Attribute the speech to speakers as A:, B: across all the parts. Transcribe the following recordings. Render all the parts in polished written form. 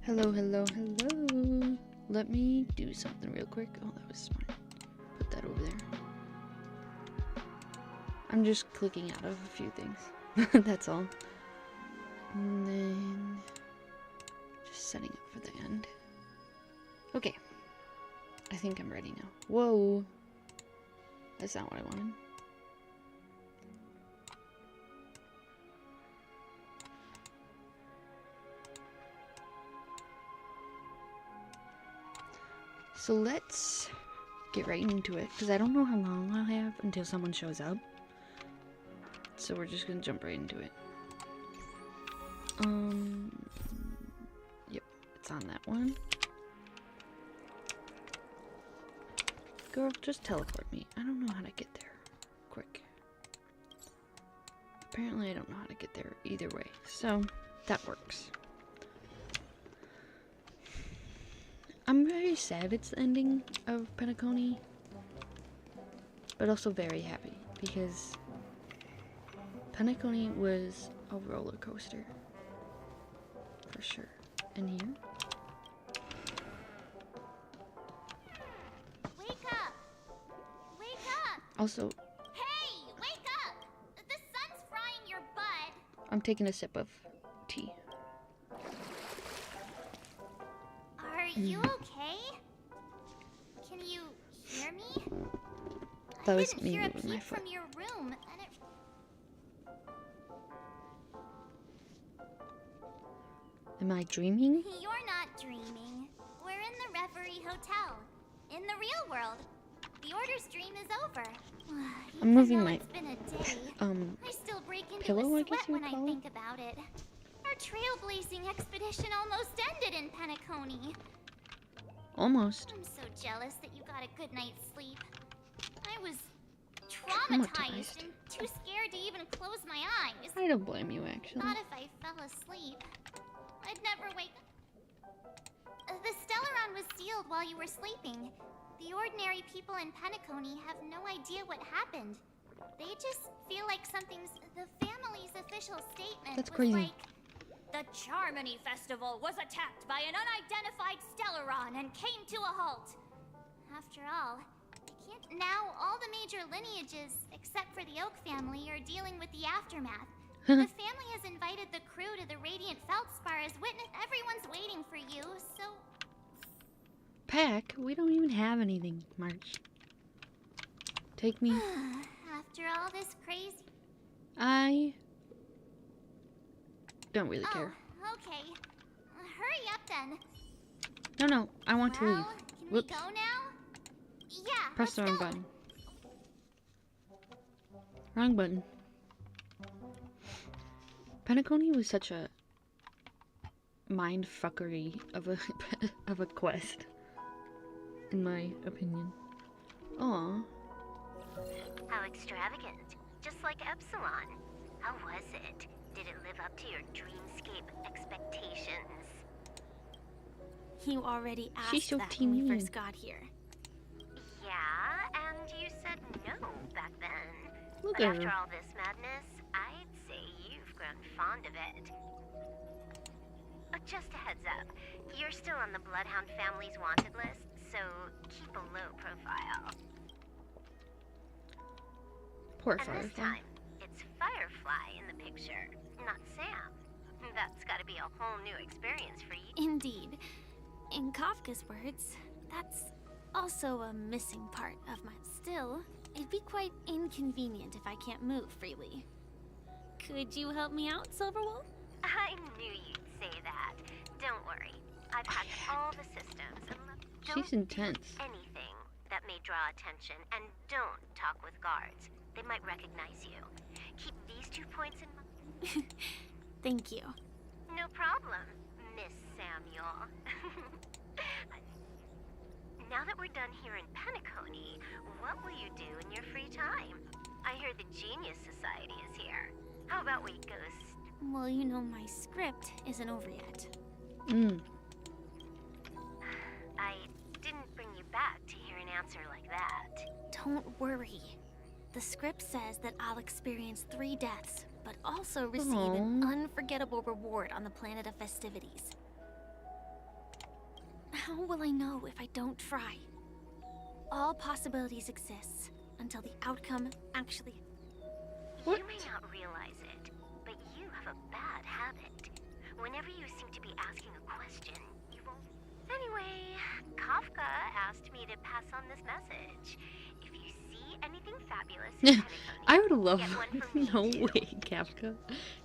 A: Hello, hello, hello. Let me do something real quick. Oh, that was smart. Put that over there. I'm just clicking out of a few things. That's all. And then just setting up for the end. Okay. I think I'm ready now. Whoa. That's not what I wanted. So let's get right into it, because I don't know how long I'll have until someone shows up. So we're just gonna jump right into it. Yep, it's on that one. Girl, just teleport me. I don't know how to get there. Quick. Apparently I don't know how to get there either way, so that works. I'm very sad it's the ending of Penacony, but also very happy because Penacony was a roller coaster for sure. And here,
B: wake up! Wake up!
A: also,
B: Hey, wake up! The sun's frying your butt.
A: I'm taking a sip of tea.
B: Are you okay? Can you hear me?
A: That
B: I
A: was
B: didn't
A: me
B: hear a
A: moving my
B: peep
A: foot.
B: from your room, and
A: Am I dreaming?
B: You're not dreaming. We're in the Reverie Hotel, in the real world. The Order's dream is over.
A: I'm moving
B: Even though
A: my
B: it's been a day, I still break into
A: pillow,
B: a
A: I guess
B: sweat
A: you
B: when
A: would
B: I
A: call it.
B: think about it. Our trailblazing expedition almost ended in Penacony.
A: Almost.
B: I'm so jealous that you got a good night's sleep. I was
A: Traumatized.
B: traumatized and too scared to even close my eyes.
A: I don't blame you, actually.
B: Thought if I fell asleep, I'd never wake up. The Stellaron was sealed while you were sleeping. The ordinary people in Penacony have no idea what happened. They just feel like something's... The family's official statement
A: That's
B: was
A: crazy.
B: like... The Charmony Festival was attacked by an unidentified Stellaron and came to a halt. After all, now all the major lineages, except for the Oak family, are dealing with the aftermath. The family has invited the crew to the Radiant Feldspar as witness. Everyone's waiting for you, so...
A: Pack? We don't even have anything, March. Take me.
B: After all this crazy...
A: I don't really
B: Oh,
A: care.
B: okay. Hurry up then.
A: No, I want to leave.
B: Well, can we
A: Whoops.
B: go now? Yeah,
A: Press the
B: let's
A: wrong
B: go.
A: button. Wrong button. Penacony was such a mindfuckery of a of a quest, in my opinion. Aw.
C: How extravagant. Just like Epsilon. How was it? Did it live up to your dreamscape expectations?
B: You already asked
A: She's so
B: that when we
A: teeny.
B: first got here.
C: Yeah, and you said no back then.
A: Look
C: But
A: at
C: after
A: her.
C: all this madness, I'd say you've grown fond of it. Just a heads up, you're still on the Bloodhound family's wanted list, so keep a low profile.
A: Poor
C: And this
A: Firefly.
C: time, it's Firefly in the picture, not Sam. That's gotta be a whole new experience for you.
B: Indeed. In Kafka's words, that's also a missing part of my... Still, it'd be quite inconvenient if I can't move freely. Could you help me out, Silverwolf?
C: I knew you'd say that. Don't worry. I've hacked all the systems and look,
A: She's intense.
C: anything that may draw attention, and don't talk with guards. They might recognize you. Keep these 2 points in mind.
B: Thank you.
C: No problem, Miss Samuel. Now that we're done here in Penacony, what will you do in your free time? I hear the Genius Society is here. How about we go
B: Well, you know my script isn't over yet.
C: I didn't bring you back to hear an answer like that.
B: Don't worry. The script says that I'll experience 3 deaths, but also receive an
A: Aw.
B: unforgettable reward on the planet of festivities. How will I know if I don't try? All possibilities exist until the outcome actually...
C: You may not realize it, but you have a bad habit. Whenever you seem to be asking a question, you won't... Anyway, Kafka asked me to pass on this message. If you see anything fabulous in Penacony,
A: I would love.
C: get one for me
A: No
C: too.
A: way, Kafka.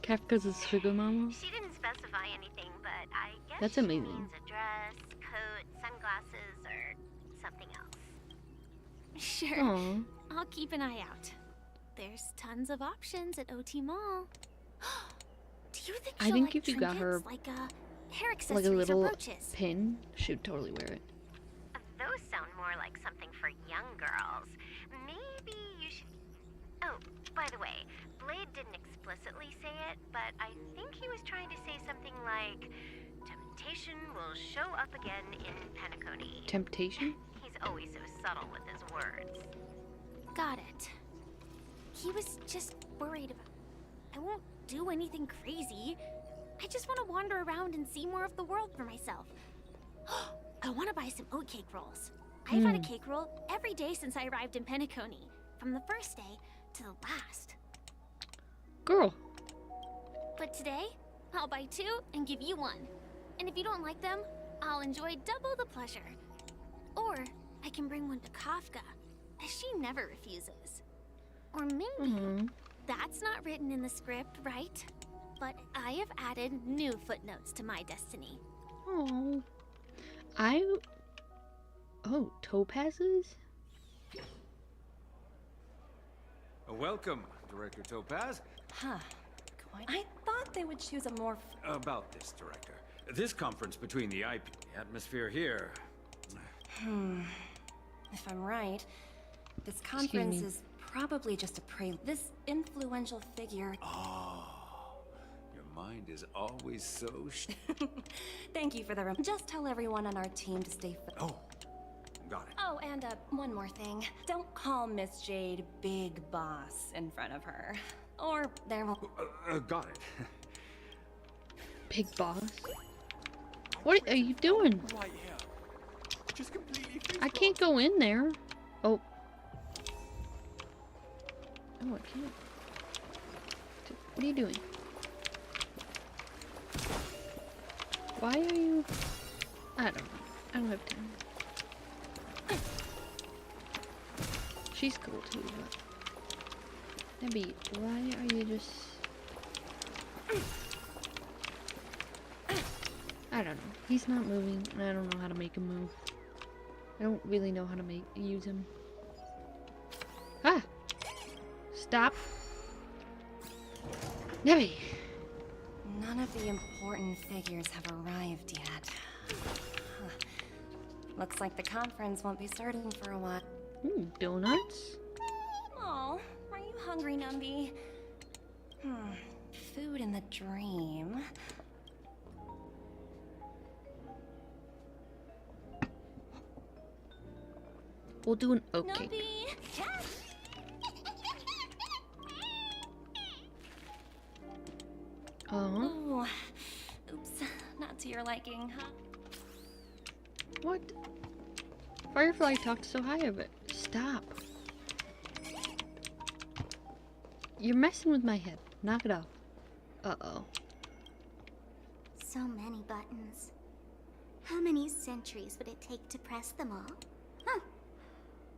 A: Kafka's a sugar mama.
C: She didn't specify anything, but I guess
A: That's
C: she
A: amazing.
C: means a dress, coat, sunglasses, or something else.
B: Sure,
A: Aw.
B: I'll keep an eye out. There's tons of options at OT Mall. Do you think
A: I
B: she'll
A: think
B: like
A: if you got her,
B: trinkets, like hair
A: like
B: accessories
A: a
B: or
A: little
B: brooches?
A: pin, she'd totally wear it.
C: Those sound more like something for young girls. Maybe you should... Oh, by the way, Blade didn't explicitly say it, but I think he was trying to say something like, temptation will show up again in Penacony.
A: Temptation?
C: He's always so subtle with his words.
B: Got it. He was just worried about... I won't do anything crazy. I just want to wander around and see more of the world for myself. I want to buy some oat cake rolls. I've had a cake roll every day since I arrived in Penacony, from the first day to the last.
A: Girl.
B: But today, I'll buy 2 and give you 1. And if you don't like them, I'll enjoy double the pleasure. Or I can bring one to Kafka, as she never refuses. Or maybe that's not written in the script, right? But I have added new footnotes to my destiny.
A: Oh. Oh, topazes?
D: Welcome, Director Topaz.
E: Huh. I thought they would choose a more...
D: About this, Director. This conference between the IP... The atmosphere here...
E: If I'm right, this
A: me.
E: conference is probably just a prelude. This influential figure...
D: Oh, your mind is always so...
E: Thank you for the Just tell everyone on our team to stay...
D: Oh, got it.
E: Oh, and one more thing. Don't call Miss Jade Big Boss in front of her. Or there will...
D: Got it.
A: Pig boss? What are you doing?
D: Right here. Just completely
A: I can't go in there. Oh. Oh, I can't. What are you doing? Why are you... I don't know. I don't have time. She's cool too, but... Debbie, why are you just... I don't know. He's not moving, and I don't know how to make him move. I don't really know how to use him. Ah! Stop! Debbie!
E: None of the important figures have arrived yet. Huh. Looks like the conference won't be starting for a while.
A: Ooh, donuts?
E: Oh, are you hungry, Numby? Food in the dream.
A: We'll do an oat cake.
E: Numby! Oh, oops. Not to your liking, huh?
A: What? Firefly talked so high of it. Stop. You're messing with my head. Knock it off. Uh-oh.
B: So many buttons. How many centuries would it take to press them all? Huh.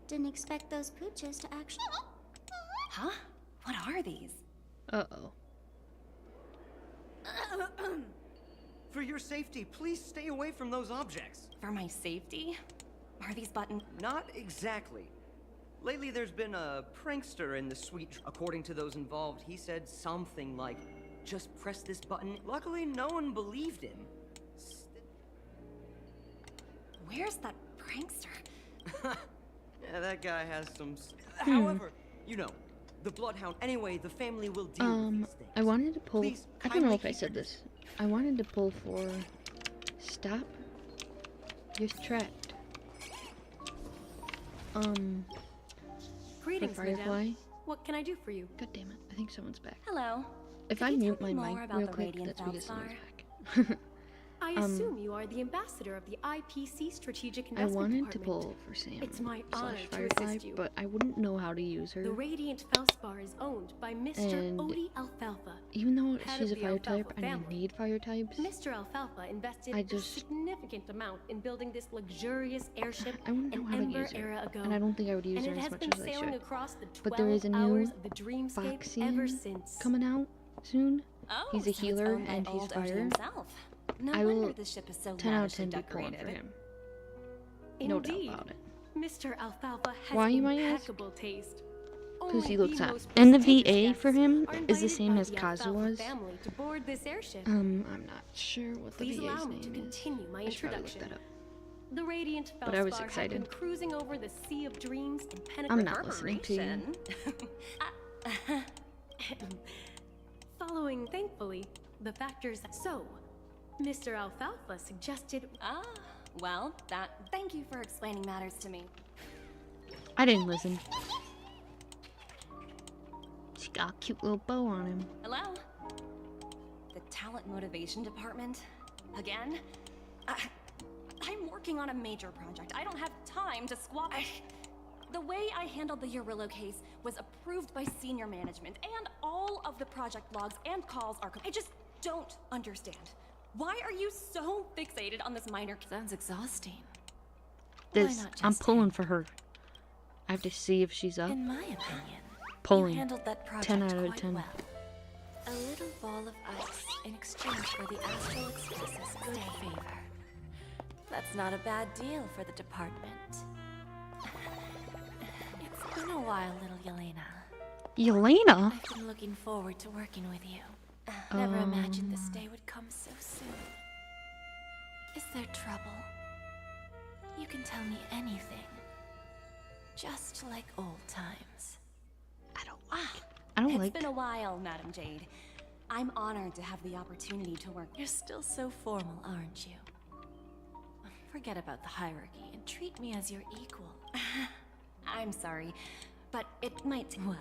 B: Didn't expect those pooches to actually...
E: Huh? What are these?
A: Uh-oh.
F: For your safety, please stay away from those objects.
E: For my safety? Are these buttons?
F: Not exactly. Lately, there's been a prankster in the suite. According to those involved, he said something like, just press this button. Luckily, no one believed him.
E: Where's that prankster?
F: Yeah, that guy has some... However, you know, the Bloodhound... Anyway, the family will deal with these things.
A: I wanted to pull...
F: Please,
A: I don't know
F: kindly
A: if I
F: keep
A: said
F: your
A: this. I wanted to pull for... Stop. You're trapped.
G: Greetings,
A: the Firefly.
G: madame. What can I do for you?
A: God damn it. I think someone's back.
E: Hello.
A: If
E: Could
A: I
E: you
A: mute
E: tell
A: my
E: me more
A: mic
E: about
A: real
E: the
A: quick,
E: Radiant
A: that's because someone's
E: Feldstar?
A: back.
G: I assume you are the ambassador of the IPC Strategic
A: I
G: Investment
A: wanted to
G: Department.
A: pull for Sam
G: It's my honor
A: slash
G: to
A: Firefly,
G: assist you.
A: but I wouldn't know how to use her.
G: The Radiant Felspar is owned by Mr.
A: And
G: Odie Alfalfa.
A: Even though
G: head
A: she's a
G: of the
A: fire type
G: Alfalfa
A: and I
G: family.
A: need fire types,
G: Mr. Alfalfa invested
A: I
G: a
A: just-
G: significant amount in building this luxurious airship
A: I wouldn't know
G: an
A: how to
G: Ember
A: use her.
G: era ago.
A: And I don't think I would use
G: and
A: her
G: it
A: as
G: has
A: much
G: been
A: as I
G: sailing
A: should.
G: across the 12
A: But there is a
G: hours
A: new
G: of the dreamscape
A: Foxy
G: ever since.
A: coming out soon.
E: Oh,
A: He's a
E: so it's
A: healer
E: owned by
A: and he's
E: old Odie
A: fire.
E: himself. No
A: I
E: wonder
A: will
E: the ship is so
A: 10 out of 10
E: lavishly
A: be pulling for
E: decorated.
A: him. No doubt
G: Indeed,
A: about it.
G: Mr. Alfalfa has
A: Why, you might ask?
G: impeccable taste.
A: Because he
G: Only
A: looks
G: the
A: hot.
G: most
A: And the
G: prestigious
A: VA for
G: guests
A: him
G: are
A: is the
G: invited
A: same
G: by
A: as
G: the
A: Kazua's.
G: Alfalfa family to board this airship.
A: I'm not sure what the
G: Please
A: VA's
G: allow me
A: name
G: to
A: is.
G: continue my
A: I should probably look
G: introduction.
A: that up.
G: The Radiant
A: But I was
G: Felspar had
A: excited.
G: been cruising over the Sea of Dreams in
A: I'm
G: Penacony.
A: not listening to you.
G: Following, thankfully, the factors. So, Mr. Alfalfa suggested.
E: Ah, well, thank you for explaining matters to me.
A: I didn't listen. She got a cute little bow on him.
E: Hello? The talent motivation department? Again? I'm working on a major project. I don't have time to squabble. The way I handled the Urillo case was approved by senior management, and all of the project logs and calls are. I just don't understand. Why are you so fixated on this minor? Sounds exhausting.
A: This,
E: not
A: I'm
E: just
A: pulling for her. I have to see if she's up.
E: In my opinion,
A: Pulling.
E: you handled that project
A: 10 out of
E: quite
A: 10.
E: well. A little ball of ice in exchange for the Astral Express's good favor. That's not a bad deal for the department. It's been a while, little Yelena.
A: Yelena?
E: I've been looking forward to working with you. Never imagined this day would come so soon. Is there trouble? You can tell me anything. Just like old times.
A: I don't like it. I don't like
E: It's been a while, Madam Jade. I'm honored to have the opportunity to work. You're still so formal, aren't you? Forget about the hierarchy and treat me as your equal. I'm sorry, but it might. Well,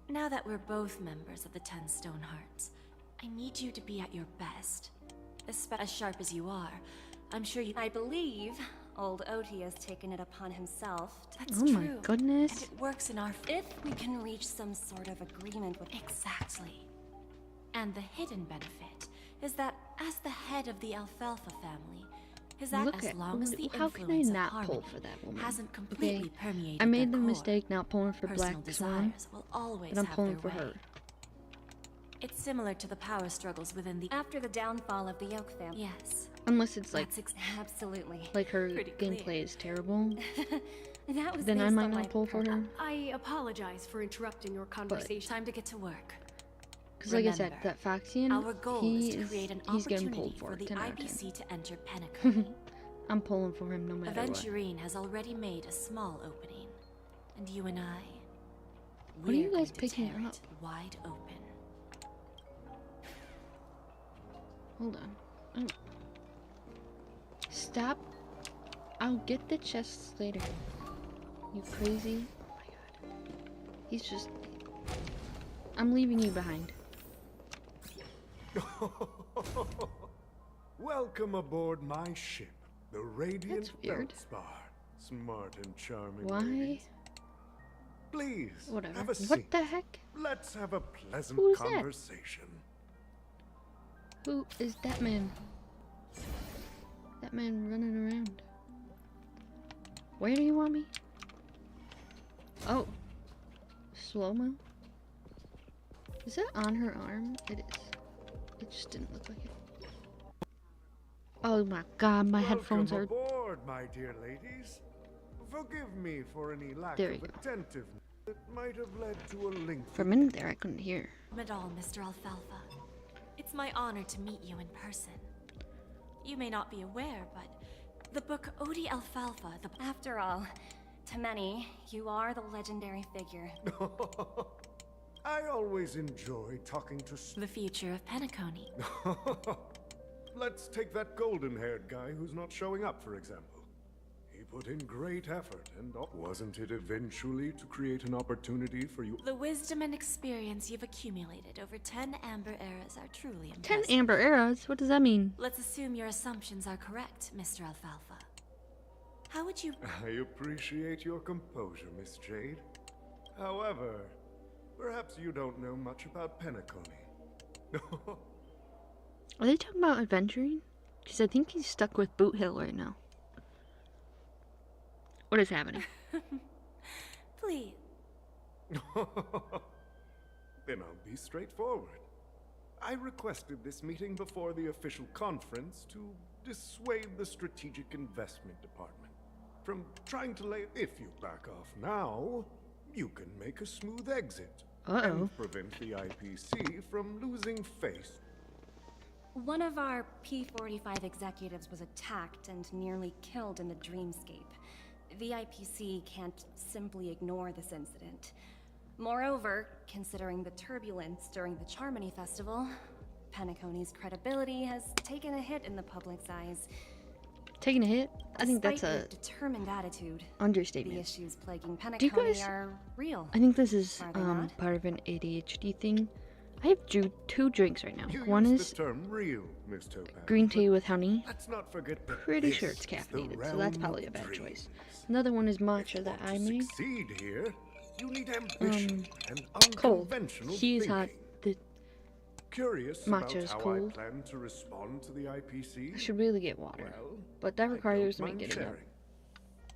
E: now that we're both members of the 10 Stone Hearts, I need you to be at your best. As sharp as you are, I'm sure you. I believe old Oti has taken it upon himself. That's
A: Oh
E: true.
A: my goodness.
E: And it works in our. If we can reach some sort of agreement with. Exactly. And the hidden benefit is that, as the head of the Alfalfa family, is that
A: Look
E: as
A: at
E: long as the
A: how can I
E: influence
A: not
E: of
A: pull
E: harmony
A: for that woman?
E: hasn't completely permeated
A: I made
E: their
A: the
E: core,
A: mistake not pulling for
E: personal
A: Black Swan,
E: desires will always
A: but I'm
E: have
A: pulling
E: their
A: for
E: way.
A: her.
E: It's similar to the power struggles within the.
C: After the downfall of the Yoke family.
E: Yes.
A: Unless it's like
C: Absolutely.
A: her
E: Pretty clear.
A: gameplay is terrible,
C: That was
A: then I
C: based
A: might
C: on my
A: not pull for her.
G: I apologize for interrupting your conversation.
E: Time to get to work.
A: Because like I said,
E: Remember,
A: that Foxian,
E: Our goal
A: he
E: is to create an
A: he's getting
E: opportunity
A: pulled for
E: for
A: it,
E: the
A: 10 out of 10.
E: IBC to enter Penacony.
A: I'm pulling for him no matter what.
E: Aventurine has already made a small opening, and you and I.
A: What are you
E: we're
A: guys
E: going to
A: picking
E: tear
A: up?
E: it wide open.
A: Hold on. Oh. Stop. I'll get the chests later. You crazy? Oh my god. He's just... I'm leaving you behind.
H: Welcome aboard my ship, the Radiant
A: That's weird.
H: Felspar. Smart and charming
A: Why?
H: lady. Please,
A: Whatever.
H: have a seat.
A: What the heck?
H: Let's have a pleasant
A: Who is that?
H: conversation.
A: Who is that man? That man running around. Where do you want me? Oh. Slow-mo? Is that on her arm? It is. It just didn't look like it. Oh my god, my headphones are...
H: Welcome aboard, my dear ladies. Forgive me for any lack
A: There
H: of
A: we go.
H: attentiveness that might have led to a lengthy...
A: For a minute there, I couldn't hear.
E: Madal, Mr. Alfalfa. It's my honor to meet you in person. You may not be aware, but the book Odie Alfalfa,
C: After all, to many, you are the legendary figure.
H: I always enjoy talking to...
E: the future of Penacony.
H: Let's take that golden-haired guy who's not showing up, for example. He put in great effort, and wasn't it eventually to create an opportunity for you?
E: The wisdom and experience you've accumulated over 10 Amber Eras are truly
A: 10
E: impressive.
A: Amber Eras? What does that mean?
E: Let's assume your assumptions are correct, Mr. Alfalfa. How would you...
H: I appreciate your composure, Miss Jade. However, perhaps you don't know much about Penacony.
A: Are they talking about adventuring? Because I think he's stuck with Boot Hill right now. What is happening?
E: Please.
H: Then I'll be straightforward. I requested this meeting before the official conference to dissuade the Strategic Investment Department from trying to lay... If you back off now, you can make a smooth exit. And prevent the IPC from losing face.
I: One of our P-45 executives was attacked and nearly killed in the dreamscape. The IPC can't simply ignore this incident. Moreover, considering the turbulence during the Charmony Festival, Penacony's credibility has taken a hit in the public's eyes.
A: Taking a hit? I think that's
I: Despite
A: a
I: your determined attitude.
A: understatement.
I: The issues plaguing
A: Do you
I: Penacony
A: guys...
I: are real.
A: I think this is
I: Are they not?
A: part of an ADHD thing. I have two drinks right now.
H: You
A: One
H: use
A: is
H: the term real, Miss Topaz,
A: green tea
H: but
A: with honey.
H: let's not forget that
A: Pretty
H: this
A: sure it's
H: is the
A: caffeinated, so
H: realm
A: that's probably a
H: of
A: bad
H: dreams.
A: choice. Another one is
H: If you
A: matcha that
H: want
A: I
H: to
A: made.
H: succeed here, you need ambition and
A: Cold.
H: unconventional
A: Tea is
H: thinking.
A: hot. The
H: Curious
A: matcha
H: about
A: is
H: how
A: cold.
H: I plan to respond to the IPC?
A: I should really get water,
H: Well,
A: but that
H: I
A: requires
H: don't
A: me
H: mind
A: getting up.
H: sharing.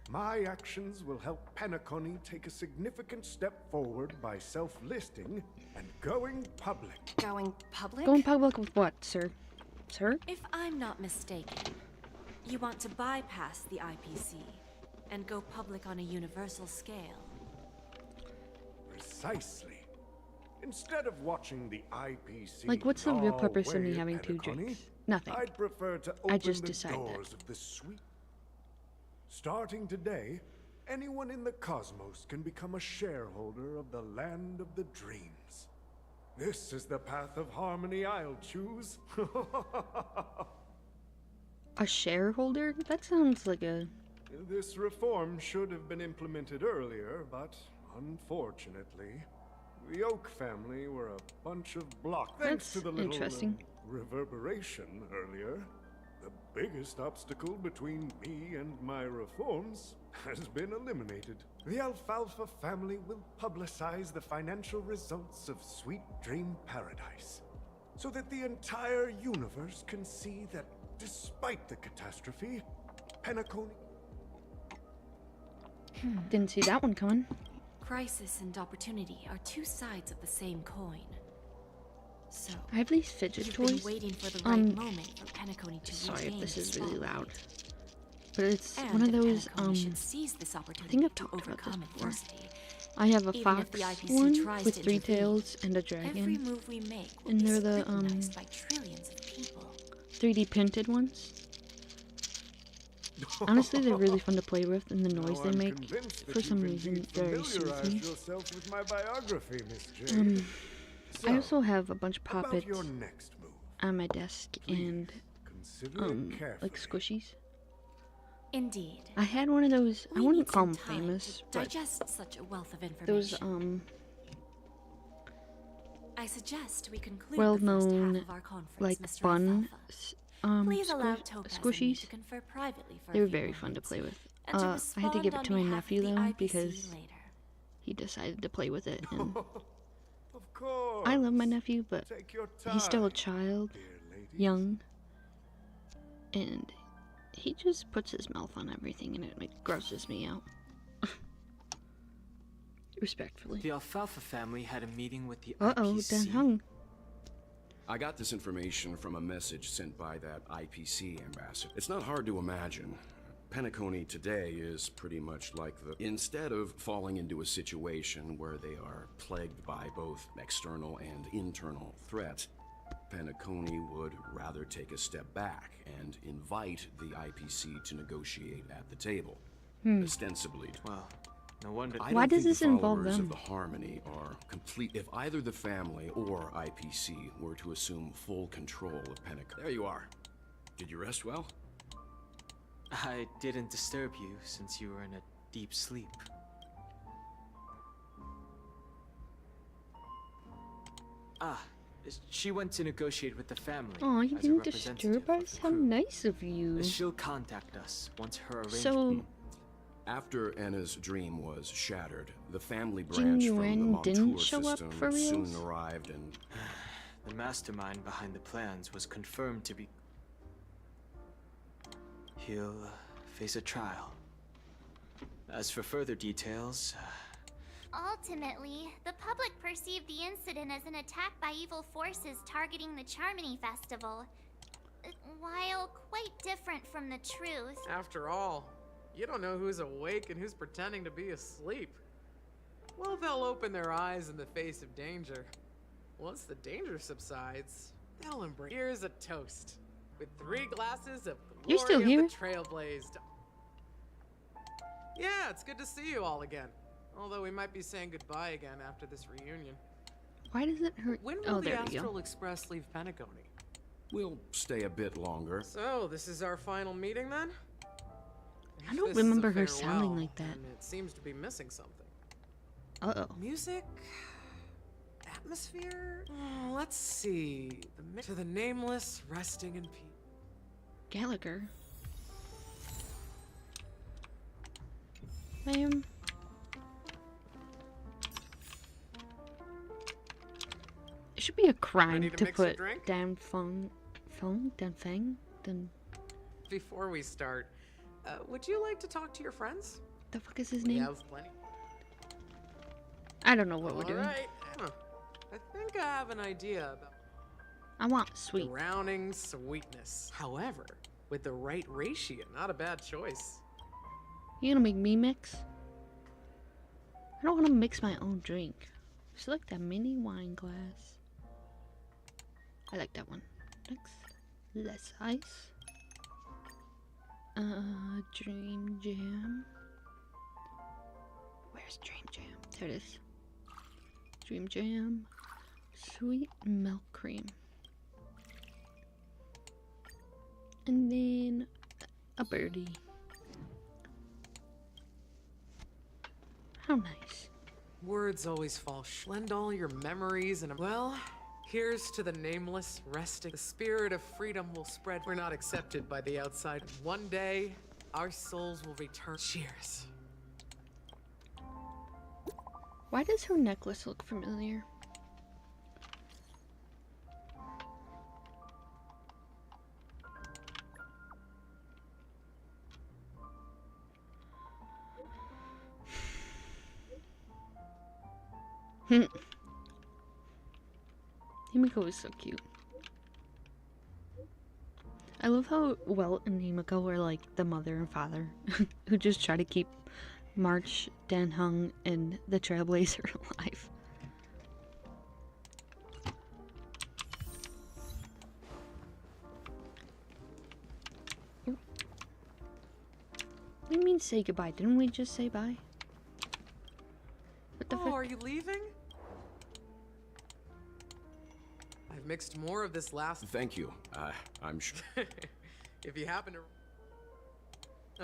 H: My actions will help Penacony take a significant step forward by self-listing and going public.
I: Going public?
A: Going public with what, sir? Sir?
E: If I'm not mistaken, you want to bypass the IPC and go public on a universal scale.
H: Precisely. Instead of watching the IPC
A: Like, what's the real
H: gnaw
A: purpose of me
H: away at
A: having two
H: Penacony,
A: drinks? Nothing.
H: I'd prefer to
A: I
H: open
A: just
H: the
A: decided that.
H: doors of the suite. Starting today, anyone in the cosmos can become a shareholder of the land of the dreams. This is the path of harmony I'll choose.
A: A shareholder? That sounds like a...
H: This reform should have been implemented earlier, but unfortunately, the Oak family were a bunch of blocks. Thanks
A: That's
H: to the little
A: interesting.
H: reverberation earlier, the biggest obstacle between me and my reforms has been eliminated. The Alfalfa family will publicize the financial results of Sweet Dream Paradise, so that the entire universe can see that despite the catastrophe, Penacony...
A: Didn't see that one coming.
E: Crisis and opportunity are two sides of the same coin. So,
A: I have these fidget
E: you've
A: toys.
E: been waiting for the right moment for Penacony to
A: Sorry if
E: regain
A: this
E: its
A: is really
E: spotlight.
A: loud. But it's
E: And
A: one of
E: if
A: those,
E: Penacony should seize this opportunity
A: think I've
E: to
A: talked about this
E: overcome
A: before.
E: adversity,
A: I have a
E: even
A: fox
E: if the IPC
A: one
E: tries
A: with
E: to
A: 3
E: intervene,
A: tails and a
E: every
A: dragon.
E: move we make will
A: And
E: be
A: they're the,
E: scrutinized by trillions of people.
A: 3D printed ones. Honestly, they're really fun to play with, and the noise
H: Now
A: they
H: I'm
A: make,
H: convinced that
A: for some
H: you've
A: reason,
H: indeed
A: very soothes
H: familiarized
A: me.
H: yourself with my biography, Miss Jade.
A: I also have a bunch of
H: about
A: poppets
H: your next move.
A: on my desk and,
H: Consider it carefully.
A: like squishies.
E: Indeed.
A: I had one of those, I
E: We
A: wouldn't
E: need
A: call
E: some
A: them
E: time
A: famous,
E: to
A: but
E: digest such a wealth of information.
A: those,
E: I suggest we conclude the
A: well-known,
E: first half of our conference,
A: like,
E: Mr.
A: bun,
E: Alfalfa. Please allow Topaz and me
A: squishies.
E: to confer privately for
A: They
E: a
A: were
E: few
A: very fun to
E: moments,
A: play with.
E: and to
A: I had to give it
E: respond
A: to
E: on
A: my
E: behalf
A: nephew,
E: of the
A: though,
E: IPC
A: because
E: later.
A: he decided to play with it, and
H: Of course.
A: I love my nephew, but
H: Take your time,
A: he's still a child,
H: dear lady.
A: young, and he just puts his mouth on everything, and it like, grosses me out. Respectfully.
J: The Alfalfa family had a meeting with the
A: Uh-oh,
J: IPC.
A: Dan hung.
K: I got this information from a message sent by that IPC ambassador. It's not hard to imagine. Penacony today is pretty much like the... Instead of falling into a situation where they are plagued by both external and internal threats, Penacony would rather take a step back and invite the IPC to negotiate at the table. Ostensibly.
J: Well, no wonder.
K: I
A: Why
K: don't
A: does
K: think
A: this
K: the
A: involve
K: followers
A: them?
K: of the Harmony are complete. If either the family or IPC were to assume full control of Penacony. There you are. Did you rest well?
J: I didn't disturb you since you were in a deep sleep. Ah, she went to negotiate with the family.
A: Oh, you
J: as a
A: didn't
J: representative
A: disturb
J: of
A: us?
J: the
A: How
J: crew.
A: nice of you.
J: She'll contact us once her arrangement.
A: So,
K: After Anna's dream was shattered, the family
A: Jin
K: branch from the
A: Yuan
K: Montour
A: didn't show up
K: system
A: for
K: soon
A: reals?
K: arrived and
J: The mastermind behind the plans was confirmed to be... He'll face a trial. As for further details...
B: Ultimately, the public perceived the incident as an attack by evil forces targeting the Charmony Festival. While quite different from the truth.
L: After all, you don't know who's awake and who's pretending to be asleep. Well, they'll open their eyes in the face of danger. Once the danger subsides, they'll embrace. Here's a toast, with 3 glasses of
A: You're
L: glory
A: still
L: of
A: here?
L: the Trailblazed. Yeah, it's good to see you all again. Although we might be saying goodbye again after this reunion.
A: why does it hurt?
L: When will
A: Oh,
L: the
A: there we
L: Astral
A: go.
L: Express leave Penacony?
K: we'll stay a bit longer.
L: So, this is our final meeting then?
A: I
L: If
A: don't
L: this is a
A: remember her sounding
L: farewell,
A: like that.
L: then it seems to be missing something.
A: Uh-oh.
L: Music? Atmosphere? Let's see. To the nameless, resting in peace.
A: Gallagher. Ma'am. It should be a crime
L: Ready to
A: to
L: mix a
A: put
L: drink?
A: Dan Fang, then
L: Before we start, would you like to talk to your friends?
A: the fuck is his
L: We
A: name?
L: have plenty.
A: I don't know what we're doing.
L: Alright. I think I have an idea about
A: I want sweet.
L: drowning sweetness. However, with the right ratio, not a bad choice.
A: You gonna make me mix? I don't want to mix my own drink. Select a mini wine glass. I like that one. Next, less ice. Dream Jam. Where's Dream Jam? There it is. Dream Jam. Sweet milk cream. And then a birdie. How nice.
L: Words always fall short. Lend all your memories and well, here's to the nameless resting. The spirit of freedom will spread. We're not accepted by the outside. One day, our souls will return. Cheers.
A: Why does her necklace look familiar? Himiko is so cute. I love how Welt and Himiko are like the mother and father who just try to keep March, Dan Hung, and the Trailblazer alive. What do you mean say goodbye? Didn't we just say bye? What the
L: Oh,
A: fuck?
L: are you leaving? I've mixed more of this last.
K: Thank you. I'm sure.
L: If you happen to.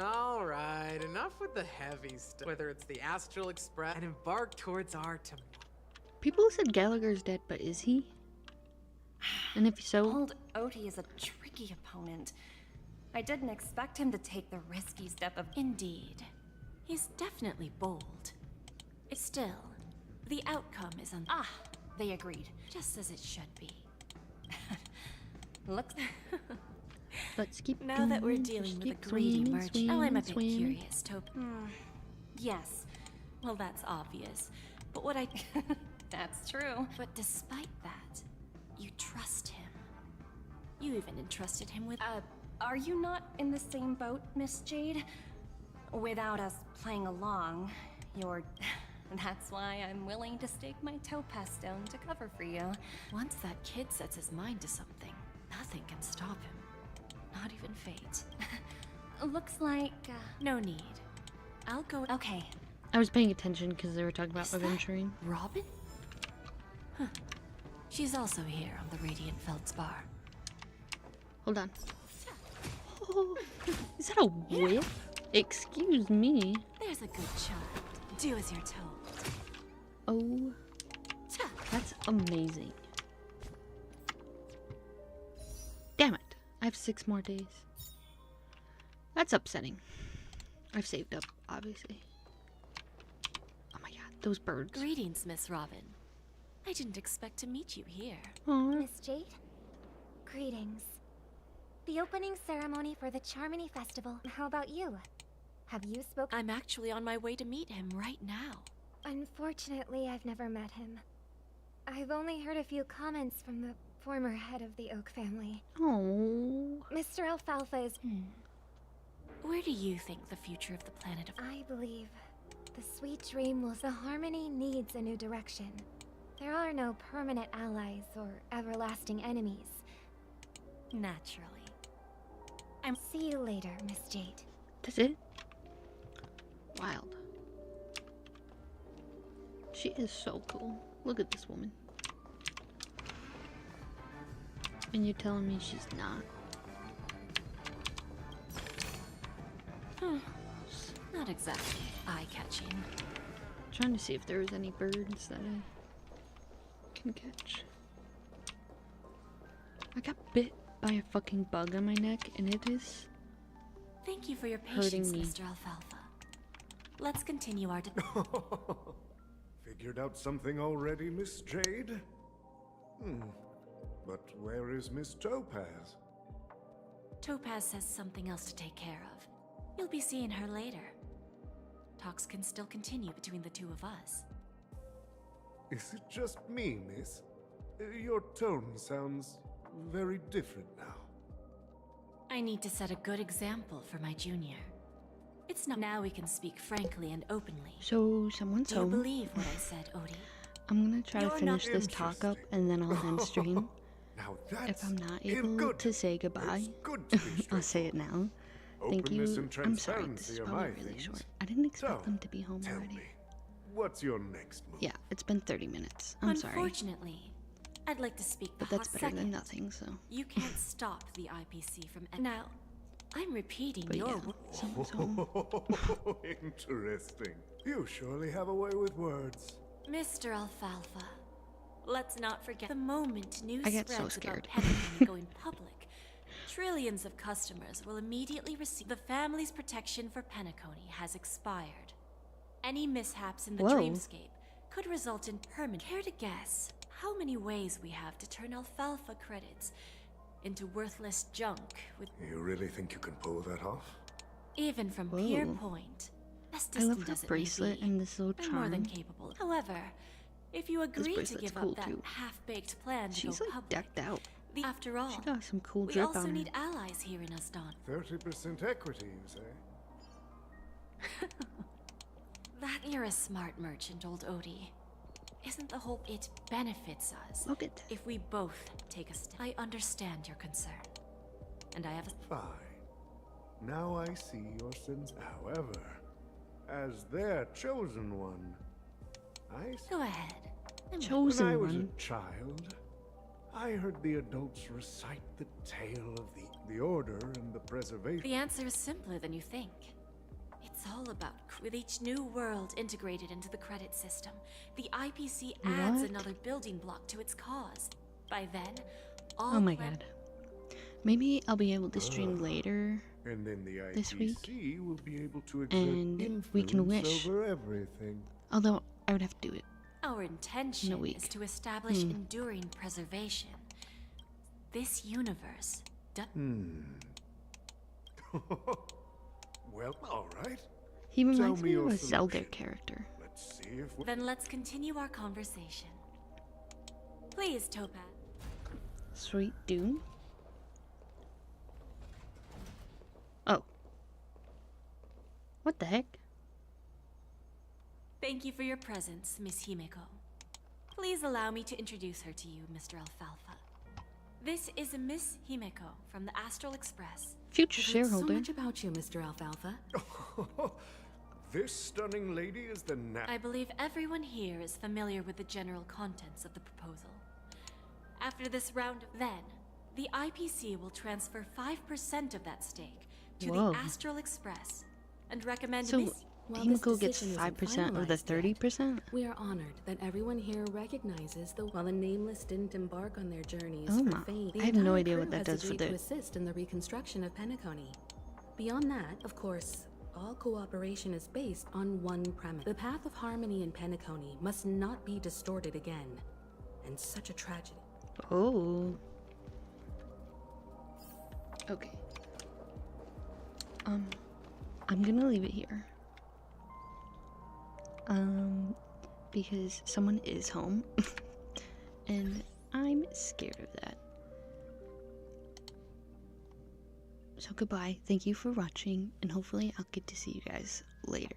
L: Alright, enough with the heavy stuff. Whether it's the Astral Express and embark towards our tomorrow.
A: People said Gallagher's dead, but is he? And if so,
I: Old Odie is a tricky opponent. I didn't expect him to take the risky step of.
E: Indeed. He's definitely bold. Still, the outcome is
I: Ah, they agreed.
E: just as it should be.
I: Looks.
A: let's keep
E: Now that we're
A: going,
E: dealing
A: just
E: with a
A: keep
E: greedy
A: swimming,
E: merchant. Oh, I'm a bit
A: swimming.
E: curious, Taupe.
I: Yes,
E: Well, that's obvious. But what I.
I: that's true.
E: But despite that, you trust him. You even entrusted him with.
I: Are you not in the same boat, Miss Jade? Without us playing along, you're. That's why I'm willing to stake my topaz stone to cover for you.
E: Once that kid sets his mind to something, nothing can stop him. Not even fate.
I: Looks like.
E: No need. I'll go.
I: Okay.
A: I was paying attention because they were talking about
E: Is that
A: adventuring.
E: Robin? Huh. She's also here on the Radiant Feldspar.
A: Hold on. Oh, is that a whip? Excuse me.
E: There's a good child. Do as you're told.
A: Oh, that's amazing. Damn it. I have 6 more days. That's upsetting. I've saved up, obviously. Oh my god, those birds.
E: Greetings, Miss Robin. I didn't expect to meet you here.
A: Aww.
B: Miss Jade? Greetings. The opening ceremony for the Charmony Festival. How about you? Have you spoken?
E: I'm actually on my way to meet him right now.
B: Unfortunately, I've never met him. I've only heard a few comments from the former head of the Oak family.
A: Oh.
B: Mr. Alfalfa is...
E: Where do you think the future of the planet of...
B: I believe the sweet dream will... The Harmony needs a new direction. There are no permanent allies or everlasting enemies.
E: Naturally.
B: See you later, Miss Jade.
A: That's it? Wild. She is so cool. Look at this woman. And you're telling me she's not?
E: Not exactly eye-catching.
A: Trying to see if there's any birds that I can catch. I got bit by a fucking bug on my neck, and it is
E: Thank you for your
A: hurting
E: patience,
A: me.
E: Mr. Alfalfa. Let's continue our...
H: Figured out something already, Miss Jade? But where is Miss Topaz?
E: Topaz says something else to take care of. You'll be seeing her later. Talks can still continue between the two of us.
H: Is it just me, miss? Your tone sounds very different now.
E: I need to set a good example for my junior. It's not now we can speak frankly and openly.
A: So someone's
E: Do you
A: home.
E: believe what I said, Odie?
A: I'm gonna try to
H: You're
A: finish
H: not
A: this talk up and then I'll end stream.
H: Now
A: If
H: that's
A: I'm not able to say goodbye,
H: It's good to be
A: I'll say it now. Thank you.
H: Openness and
A: I'm sorry, this is
H: transparency are
A: probably
H: my
A: really
H: things.
A: short. I didn't expect
H: So,
A: them to be home
H: tell
A: already.
H: me, what's your next move?
A: Yeah, it's been 30 minutes. I'm sorry.
E: Unfortunately, I'd like to speak
A: But
E: the
A: that's
E: hot
A: better than
E: second.
A: nothing, so.
E: You can't stop the IPC from... Now, I'm repeating
A: But
E: your...
A: yeah, someone's home.
H: Interesting. You surely have a way with words.
E: Mr. Alfalfa, let's not forget the moment news
A: I get
E: spreads
A: so scared.
E: about Penacony going public. Trillions of customers will immediately receive... The family's protection for Penacony has expired. Any mishaps in the
A: Whoa.
E: dreamscape could result in permanent... Care to guess how many ways we have to turn Alfalfa credits into worthless junk with...
H: You really think you can pull that off?
E: Even from
A: Whoa.
E: Pier Point, as
A: I love
E: distant
A: her
E: as it may
A: bracelet
E: be,
A: and this little
E: they're more than
A: charm.
E: capable. However, if you agree to
A: bracelet's
E: give
A: cool,
E: up that
A: too.
E: half-baked plan to
A: She's
E: go
A: like
E: public,
A: decked out.
E: after all,
A: She got some cool
E: we
A: drip
E: also
A: on her.
E: need allies here in Aston.
H: 30% equity, you say?
E: That you're a smart merchant, old Odie. Isn't the whole... It benefits us
A: Look at that.
E: if we both take a step. I understand your concern. And I have a...
H: Fine. Now I see your sins. However, as their chosen one, I...
E: Go ahead. I'm
A: Chosen
H: When I was
A: one.
H: a child, I heard the adults recite the tale of the Order and the Preservation.
E: The answer is simpler than you think. It's all about... With each new world integrated into the credit system, the IPC adds
A: What?
E: another building block to its cause. By then, all...
A: Oh my god. Maybe I'll be able to stream later.
H: And then the
A: This week.
H: IPC will be able to exert
A: And
H: influence
A: we can wish.
H: over everything.
A: Although, I would have to do it.
E: Our intention
A: week.
E: is to establish enduring preservation. This universe...
H: Well, all right.
A: He reminds
H: me
A: me of
H: your
A: a Zelda
H: solution.
A: character.
H: Let's see if we...
E: Then let's continue our conversation. Please, Topaz.
A: Sweet Doom? Oh. What the heck?
E: Thank you for your presence, Miss Himeko. Please allow me to introduce her to you, Mr. Alfalfa. This is Miss Himeko from the Astral Express.
A: Future
G: So
A: shareholder.
G: much about you, Mr. Alfalfa.
H: This stunning lady is the
E: I believe everyone here is familiar with the general contents of the proposal. After this round of... Then, The IPC will transfer 5% of that stake to
A: Whoa.
E: the Astral Express and recommend
A: So
E: this.
A: Himiko gets 5% of the 30%?
G: We are honored that everyone here recognizes the while the nameless didn't embark on their journeys
A: Oh
G: for
A: my.
G: fame.
A: I have no
G: entire
A: idea what
G: crew
A: that
G: has
A: does for
G: agreed to
A: the...
G: assist in the reconstruction of Penacony. Beyond that, of course, all cooperation is based on one premise. The path of harmony in Penacony must not be distorted again. And such a tragedy.
A: Oh. Okay. I'm gonna leave it here. Because someone is home. And I'm scared of that. So goodbye. Thank you for watching, and hopefully I'll get to see you guys later.